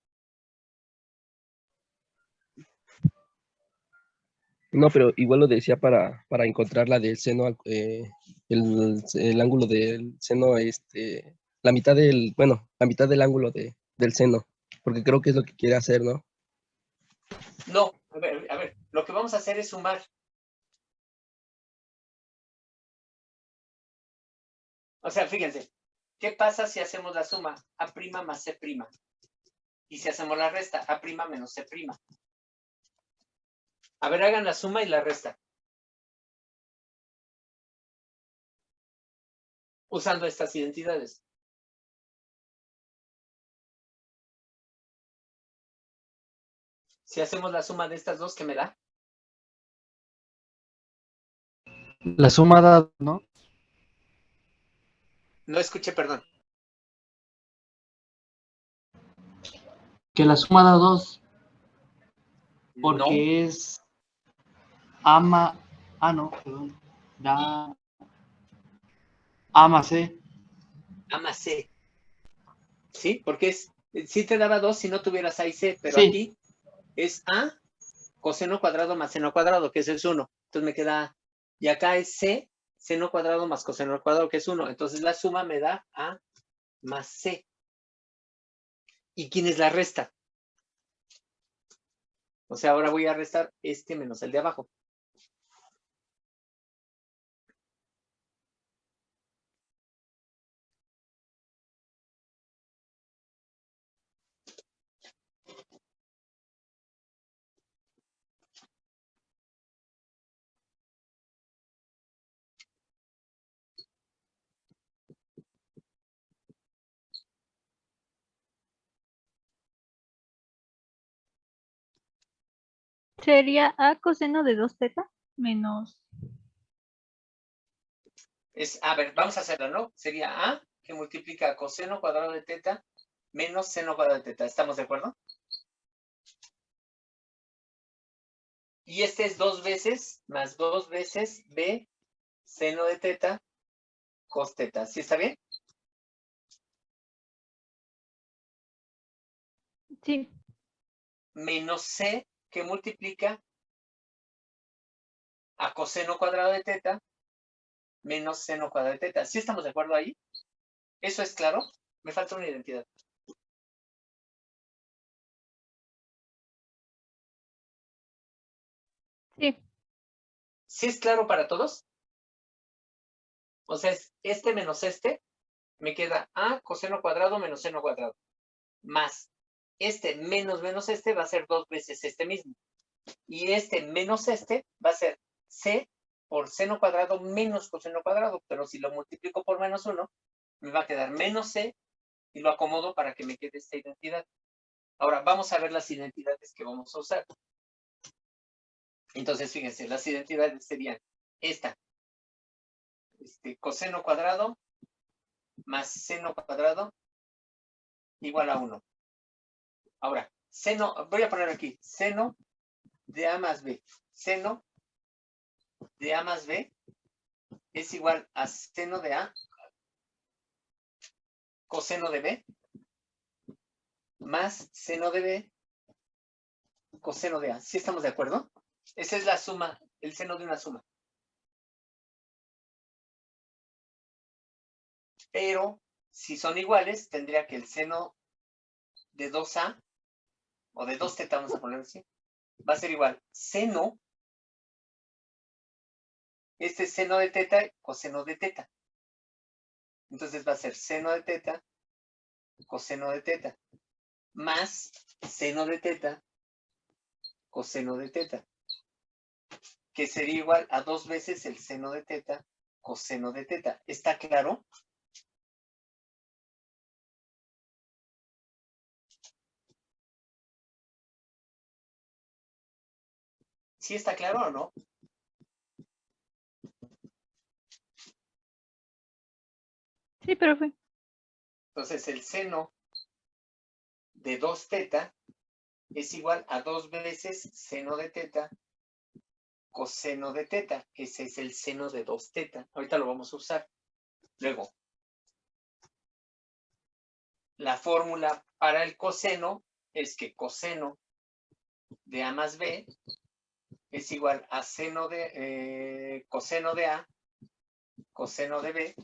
No, pero igual lo decía para encontrar la del seno, el ángulo del seno, la mitad la mitad del ángulo del seno, porque creo que es lo que quiere hacer, ¿no? No, a ver, lo que vamos a hacer es sumar. O sea, fíjense, ¿qué pasa si hacemos la suma? A' más C'. Y si hacemos la resta, A' menos C'. A ver, hagan la suma y la resta. Usando estas identidades. Si hacemos la suma de estas dos, ¿qué me da? La suma da, ¿no? No escuché, perdón. Que la suma da 2, No, porque es ama, no, perdón, da A más C. A más C. ¿Sí? Porque sí te daba 2 si no tuvieras A y C, pero Sí. aquí es A coseno cuadrado más seno cuadrado, que eso es 1. Entonces me queda A. Y acá es C, seno cuadrado más coseno al cuadrado, que es 1. Entonces la suma me da A más C. ¿Y quién es la resta? O sea, ahora voy a restar este menos el de abajo. Sería A coseno de 2 teta menos. A ver, vamos a hacerlo, ¿no? Sería A que multiplica coseno cuadrado de teta menos seno cuadrado de teta. ¿Estamos de acuerdo? Y este es 2 veces más 2 veces B seno de teta cos teta. ¿Sí está bien? Sí, Menos C que multiplica a coseno cuadrado de teta menos seno cuadrado de teta. ¿Sí estamos de acuerdo ahí? ¿Eso es claro? Me falta una identidad. sí, ¿Sí es claro para todos? O sea, es este menos este, me queda A coseno cuadrado menos seno cuadrado. Más este menos menos este va a ser 2 veces este mismo. Y este menos este va a ser C por seno cuadrado menos coseno cuadrado. Pero si lo multiplico por menos 1, me va a quedar menos C y lo acomodo para que me quede esta identidad. Ahora, vamos a ver las identidades que vamos a usar. Entonces, fíjense, las identidades serían esta. Coseno cuadrado más seno cuadrado igual a 1. Ahora, seno, voy a poner aquí, seno de A más B. Seno de A más B es igual a seno de A coseno de B más seno de B coseno de A. ¿Sí estamos de acuerdo? Esa es la suma, el seno de una suma. Pero, si son iguales, tendría que el seno de 2A, o de 2 teta, vamos a poner así, va a ser igual seno, este es seno de teta, coseno de teta. Entonces va a ser seno de teta, coseno de teta, más seno de teta, coseno de teta, que sería igual a 2 veces el seno de teta, coseno de teta. ¿Está claro? ¿Sí está claro o no? sí, profe. Entonces el seno de 2 teta es igual a 2 veces seno de teta, coseno de teta, que ese es el seno de 2 teta. Ahorita lo vamos a usar. Luego, la fórmula para el coseno es que coseno de A más B es igual a seno de coseno de A, coseno de B,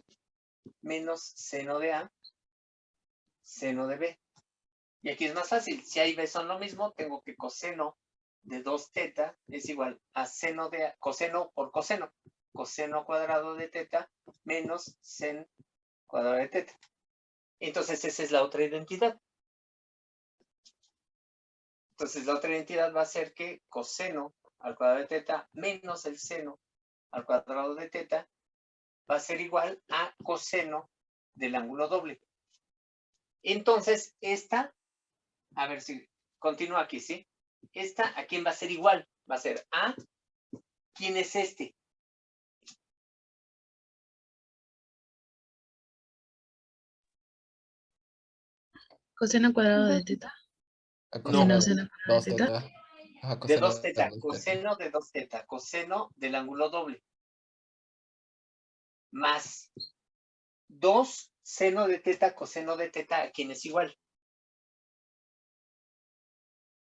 menos seno de A, seno de B. Y aquí es más fácil. Si A y B son lo mismo, tengo que coseno de 2 teta es igual a seno de A, coseno por coseno. Coseno cuadrado de teta menos sen cuadrado de teta. Entonces esa es la otra identidad. Entonces la otra identidad va a ser que coseno al cuadrado de teta menos el seno al cuadrado de teta va a ser igual a coseno del ángulo doble. Entonces esta, a ver si continúa aquí, ¿sí? esta, ¿a quién va a ser igual? Va a ser a, ¿quién es este? Coseno cuadrado de teta. Coseno Seno de cuadrado 2 de teta. teta. Ajá, De coseno 2 de teta, 2 teta. coseno de 2 teta, coseno del ángulo doble. Más 2 seno de teta, coseno de teta, ¿a quién es igual?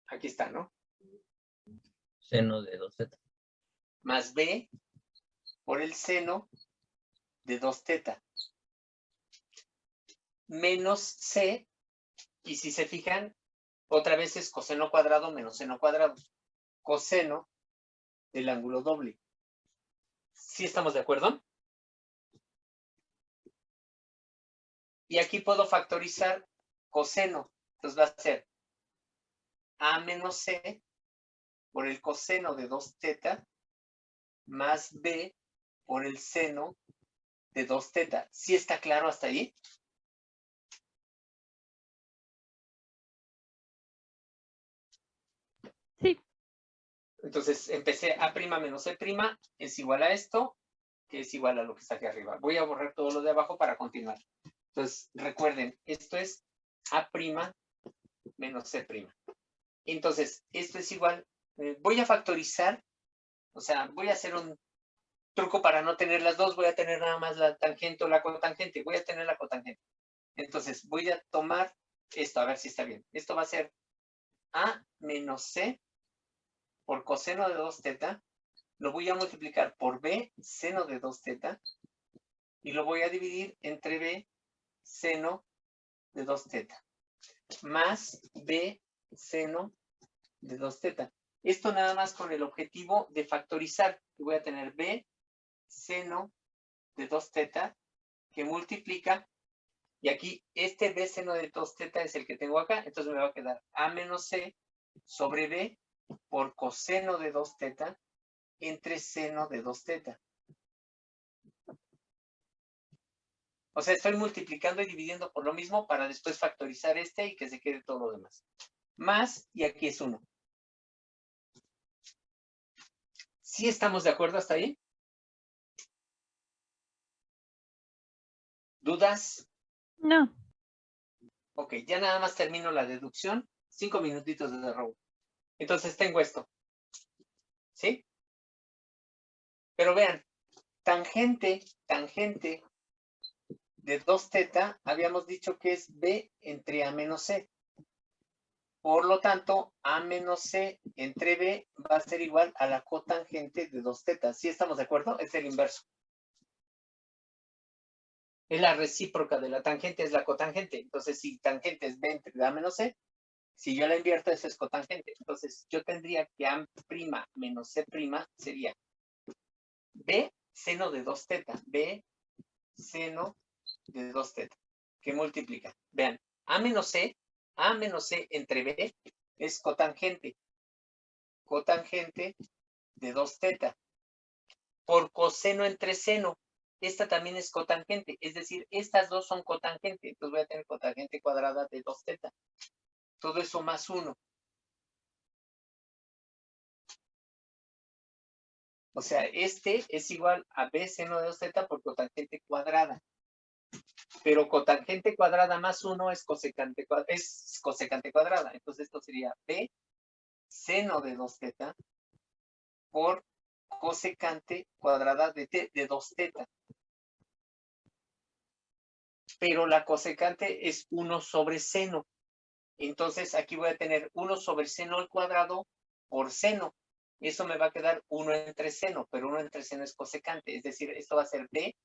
Aquí está, ¿no? Seno de 2z. Más b por el seno de 2 teta. Menos c, y si se fijan, otra vez es coseno cuadrado menos seno cuadrado. Coseno del ángulo doble. ¿Sí estamos de acuerdo? Y aquí puedo factorizar coseno. Entonces va a ser a menos c por el coseno de 2 teta más b por el seno de 2 teta. ¿Sí está claro hasta ahí? Sí. Entonces empecé a' menos c' es igual a esto, que es igual a lo que está aquí arriba. Voy a borrar todo lo de abajo para continuar. Entonces recuerden, esto es a' menos c'. Entonces, esto es igual, voy a factorizar, o sea, voy a hacer un truco para no tener las dos, voy a tener nada más la tangente o la cotangente, voy a tener la cotangente. Entonces, voy a tomar esto, a ver si está bien. Esto va a ser a menos c por coseno de 2 teta, lo voy a multiplicar por b seno de 2 teta, y lo voy a dividir entre b seno de 2 teta, más b seno de 2 teta. Esto nada más con el objetivo de factorizar. Voy a tener b seno de 2 teta que multiplica, y aquí este b seno de 2 teta es el que tengo acá, entonces me va a quedar a menos c sobre b por coseno de 2 teta entre seno de 2 teta. O sea, estoy multiplicando y dividiendo por lo mismo para después factorizar este y que se quede todo lo demás. Más, y aquí es 1. ¿Sí estamos de acuerdo hasta ahí? ¿Dudas? No. Ok, ya nada más termino la deducción. 5 minutitos de robo. Entonces tengo esto. ¿Sí? Pero vean, tangente de 2 teta, habíamos dicho que es b entre a menos c. Por lo tanto, a menos c entre b va a ser igual a la cotangente de 2 teta. ¿Sí estamos de acuerdo? Es el inverso. Es la recíproca de la tangente, es la cotangente. Entonces, si tangente es b entre a menos c, si yo la invierto, eso es cotangente. Entonces, yo tendría que a' menos c' sería b seno de 2 teta. B seno de 2 teta. ¿Qué multiplica? Vean, a menos c entre b es cotangente. Cotangente de 2 teta. Por coseno entre seno. Esta también es cotangente. Es decir, estas dos son cotangente. Entonces voy a tener cotangente cuadrada de 2 teta. Todo eso más 1. O sea, este es igual a b seno de 2 teta por cotangente cuadrada. Pero cotangente cuadrada más 1 es cosecante cuadrada. Entonces esto sería b seno de 2 teta por cosecante cuadrada de 2 teta. Pero la cosecante es 1 sobre seno. Entonces aquí voy a tener 1 sobre seno al cuadrado por seno. Eso me va a quedar 1 entre seno, pero 1 entre seno es cosecante. Es decir, esto va a ser b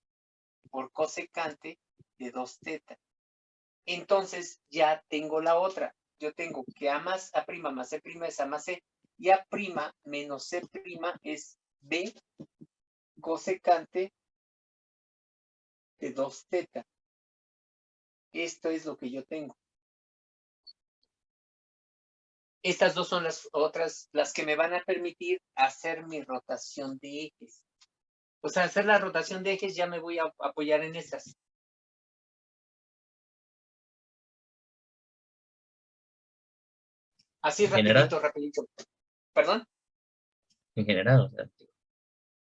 por cosecante de 2 teta. Entonces ya tengo la otra. Yo tengo que a más a' más c' es a más c. Y a' menos c' es b cosecante de 2 teta. Esto es lo que yo tengo. Estas dos son las otras, las que me van a permitir hacer mi rotación de ejes. O sea, hacer la rotación de ejes ya me voy a apoyar en estas. Así ¿En general? rapidito. ¿Perdón? En general, o sea,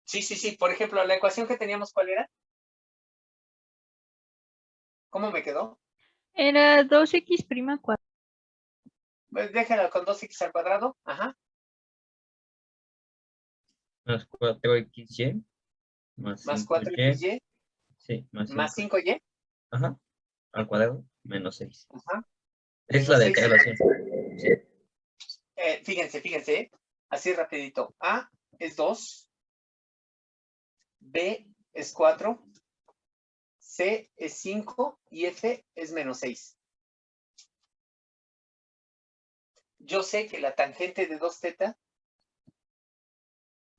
Sí. Por ejemplo, la ecuación que teníamos, ¿cuál era? ¿Cómo me quedó? Era 2x prima cuadrada. Pues déjala con 2x al cuadrado. Ajá. más 4xy, más Más 5y, 4xy. sí, más Más 5y, 5y. ajá, al cuadrado, menos 6. Ajá. Es Menos la 6. declaración. Sí. Fíjense. Así rapidito. A es 2. B es 4. C es 5 y F es menos 6. Yo sé que la tangente de 2θ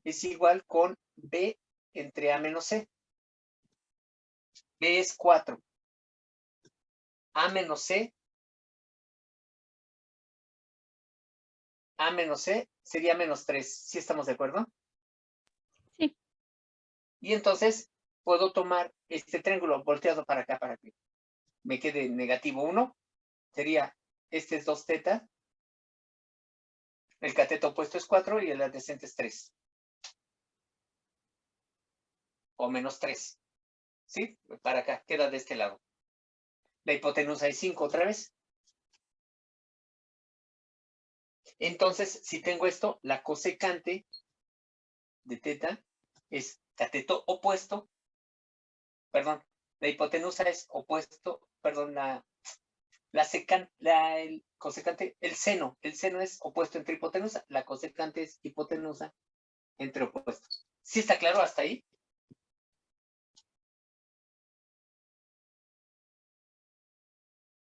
es igual con B entre A menos C. B es 4. A menos C. A menos C sería menos 3. ¿Sí estamos de acuerdo? Sí. Y entonces puedo tomar este triángulo volteado para acá para que me quede negativo 1. Sería, este es 2θ. El cateto opuesto es 4 y el adyacente es 3. O menos 3. ¿Sí? Para acá, queda de este lado. La hipotenusa es 5 otra vez. Entonces, si tengo esto, la cosecante de θ es cateto opuesto. Perdón, la hipotenusa es opuesto. Perdón, el cosecante, el seno es opuesto entre hipotenusa. La cosecante es hipotenusa entre opuestos. ¿Sí está claro hasta ahí?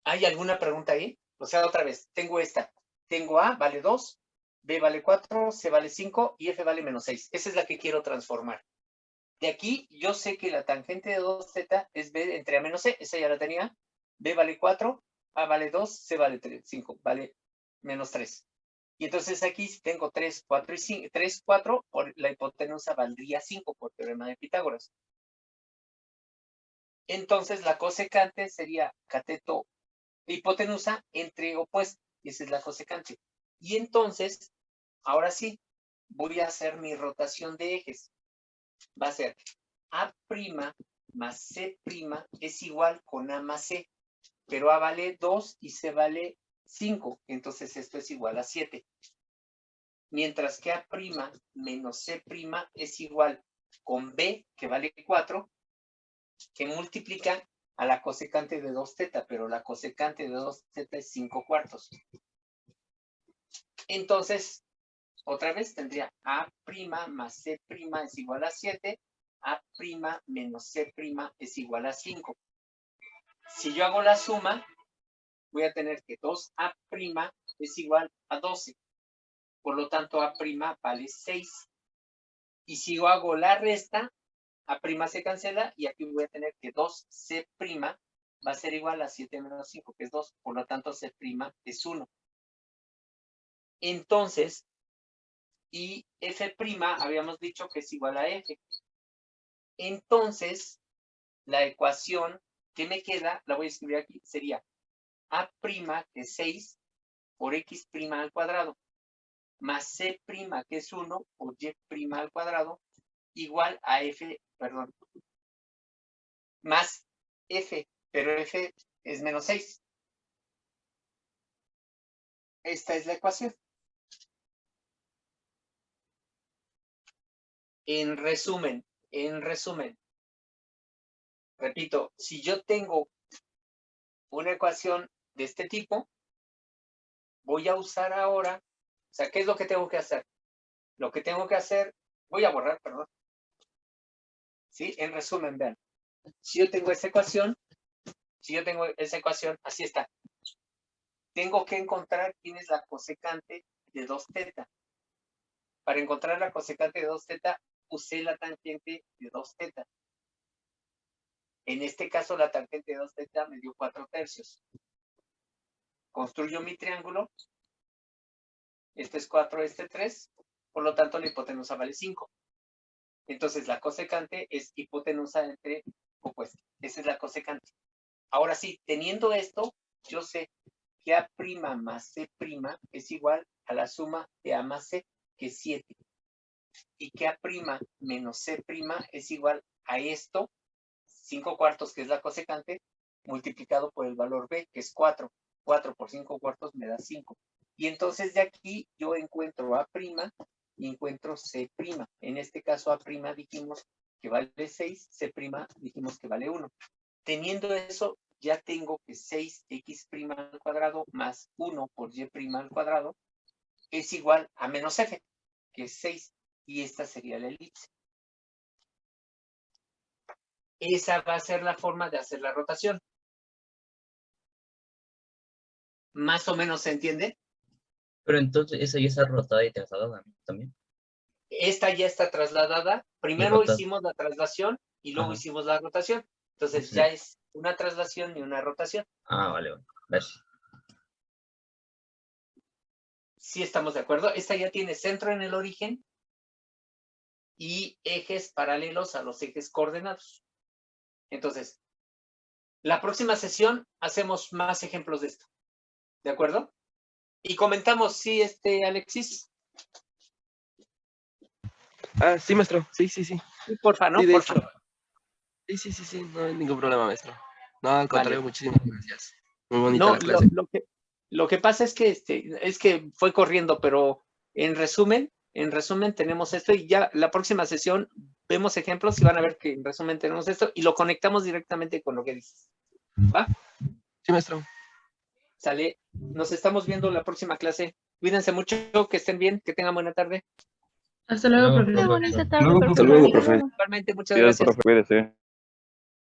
¿Hay alguna pregunta ahí? O sea, otra vez, tengo esta. Tengo A, vale 2, B vale 4, C vale 5 y F vale menos 6. Esa es la que quiero transformar. De aquí, yo sé que la tangente de 2θ es B entre A menos C. Esa ya la tenía. B vale 4, A vale 2, C vale 5, vale menos 3. Y entonces aquí si tengo 3, 4 y 5, 3, 4, por la hipotenusa valdría 5 por teorema de Pitágoras. Entonces la cosecante sería cateto hipotenusa entre opuestos. Y esa es la cosecante. Y entonces, ahora sí, voy a hacer mi rotación de ejes. Va a ser A' más C' es igual con A más C. Pero A vale 2 y C vale 5. Entonces esto es igual a 7. Mientras que A' menos C' es igual con B, que vale 4, que multiplica a la cosecante de 2θ, pero la cosecante de 2θ es 5 cuartos. Entonces, otra vez tendría A' más C' es igual a 7, A' menos C' es igual a 5. Si yo hago la suma, voy a tener que 2A' es igual a 12. Por lo tanto, A' vale 6. Y si yo hago la resta, A' se cancela y aquí voy a tener que 2C' va a ser igual a 7 menos 5, que es 2. Por lo tanto, C' es 1. Entonces, y F' habíamos dicho que es igual a F. Entonces, la ecuación que me queda, la voy a escribir aquí, sería A' que es 6 por X' al cuadrado, más C' que es 1 por Y' al cuadrado, igual a F, perdón, más F, pero F es menos 6. Esta es la ecuación. En resumen, repito, si yo tengo una ecuación de este tipo, voy a usar ahora, o sea, ¿qué es lo que tengo que hacer? Lo que tengo que hacer, voy a borrar, perdón. ¿Sí? En resumen, vean. Si yo tengo esa ecuación, así está. Tengo que encontrar quién es la cosecante de 2θ. Para encontrar la cosecante de 2θ, usé la tangente de 2θ. En este caso, la tangente de 2θ me dio 4/3. Construyo mi triángulo. Este es 4, este 3. Por lo tanto, la hipotenusa vale 5. Entonces, la cosecante es hipotenusa entre opuestos. Esa es la cosecante. Ahora sí, teniendo esto, yo sé que A' más C' es igual a la suma de A más C, que es 7. Y que A' menos C' es igual a esto, 5/4, que es la cosecante, multiplicado por el valor B, que es 4. 4 por 5/4 me da 5. Y entonces de aquí yo encuentro A' y encuentro C'. En este caso A' dijimos que vale 6, C' dijimos que vale 1. Teniendo eso, ya tengo que 6x' al cuadrado más 1 por y' al cuadrado es igual a menos f, que es 6. Y esta sería la elipse. Esa va a ser la forma de hacer la rotación. ¿Más o menos se entiende? Pero entonces esa ya está rotada y trasladada también. Esta ya está trasladada. Primero rotada. hicimos la traslación y luego Ajá. hicimos la rotación. Entonces Sí. ya es una traslación y una rotación. Ah, vale. Gracias. Sí estamos de acuerdo. Esta ya tiene centro en el origen y ejes paralelos a los ejes coordenados. Entonces, la próxima sesión hacemos más ejemplos de esto. ¿De acuerdo? Y comentamos, sí, Alexis. Ah, sí, maestro. Sí, sí, sí. Sí, porfa, ¿no? Sí, de Porfa. hecho. Sí, no hay ningún problema, maestro. No, al contrario, Vale. muchísimas gracias. Muy bonita No, la clase. lo que pasa es que fue corriendo, pero en resumen tenemos esto y ya la próxima sesión vemos ejemplos y van a ver que en resumen tenemos esto y lo conectamos directamente con lo que dices. ¿Va? Sí, maestro. Sale. Nos estamos viendo la próxima clase. Cuídense mucho, que estén bien, que tengan buena tarde. Hasta luego, Luego, profesor. Qué bonita tarde, Luego, profe. profe. Luego, Profe. Igualmente, muchas Cuídate, gracias. profe, cuídese.